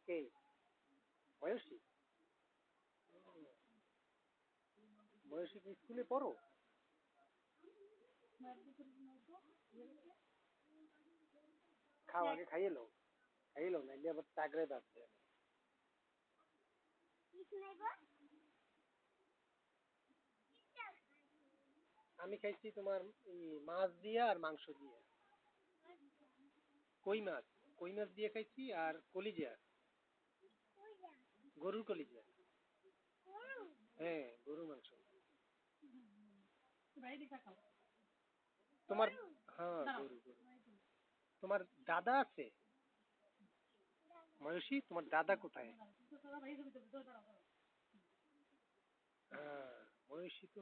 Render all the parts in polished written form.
কে? বয়সী? বয়সী কি স্কুলে পড়ো? খাও, আগে খাইয়ে লো, নাইলে আবার চাগড়ায় বাঁধবে। আমি খাইছি তোমার মাছ দিয়ে আর মাংস দিয়ে। কই মাছ, কই মাছ দিয়ে খাইছি আর কলিজা, গরুর কলিজা। হ্যাঁ, গরুর মাংস। তোমার, হ্যাঁ গরু গরু। তোমার দাদা আছে? ময়ূষী, তোমার দাদা কোথায়? হ্যাঁ, ময়ূষী তো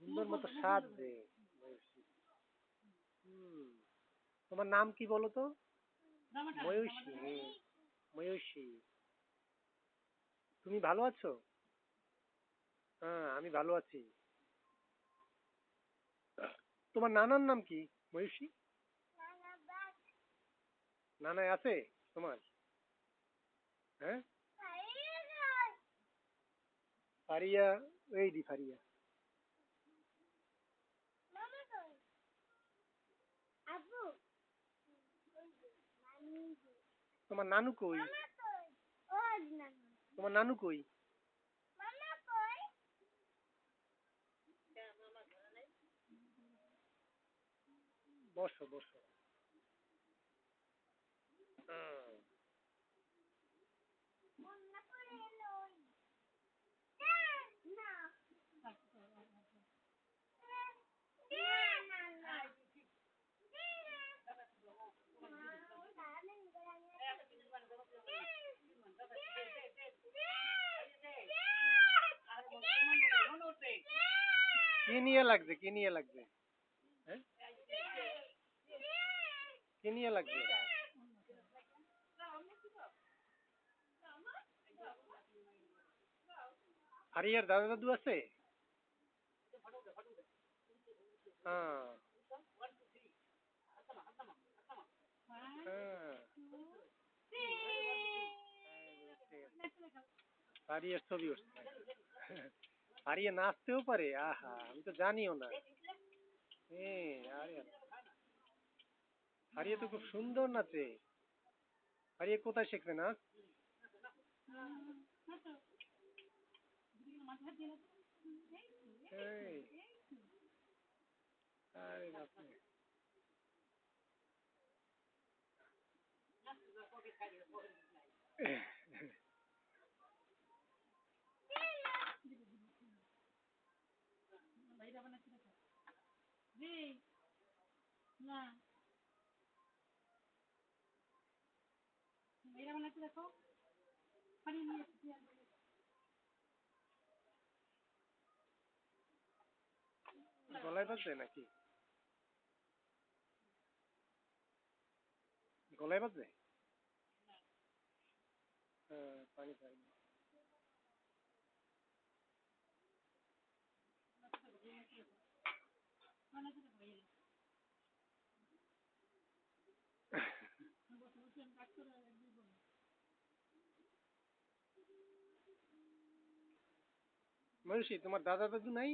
সুন্দর মতো সাজছে ময়ূষী। হম, তোমার নাম কি বলো তো? ময়ূষী, হ্যাঁ, ময়ূষী। তুমি ভালো আছো? হ্যাঁ, আমি ভালো আছি। তোমার নানার নাম কি ময়ূষী? নানা আছে তোমার? হ্যাঁ, ফারিয়া, এই দি ফারিয়া। তোমার নানু কই? তোমার নানু কই? বসো বসো। হুম, কি নিয়ে লাগবে, কি নিয়ে লাগবে? হ্যাঁ, কি নিয়ে লাগবে? ফারিয়ার দাদা দাদু আছে? হ্যাঁ, হ্যাঁ, ফারিয়ার ছবি উঠছে। ফারিয়া নাচতেও পারে? আহা, আমি তো জানিও না। হ্যাঁ, আরে ফারিয়া তো খুব সুন্দর নাচে। ফারিয়া কোথায় শিখবে নাচ? এই, আরে বাপরে। গলায় বাজছে নাকি? গলায় বাজছে? হ্যাঁ, পানি পাই। ময়ূষী, তোমার দাদা দাদু নাই?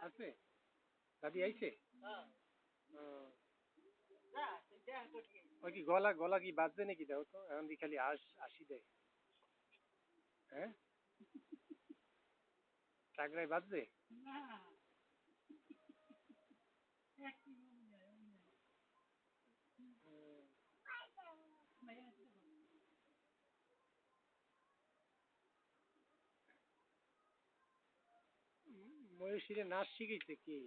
আছে? দাদি আইছে? ও, ওই কি গলা গলা কি বাজছে নাকি? দাও তো, এখন দি খালি আসি দেয়। হ্যাঁ, চাগড়ায় বাজছে? ময়ূষীরে নাচ শিখাইছে কি?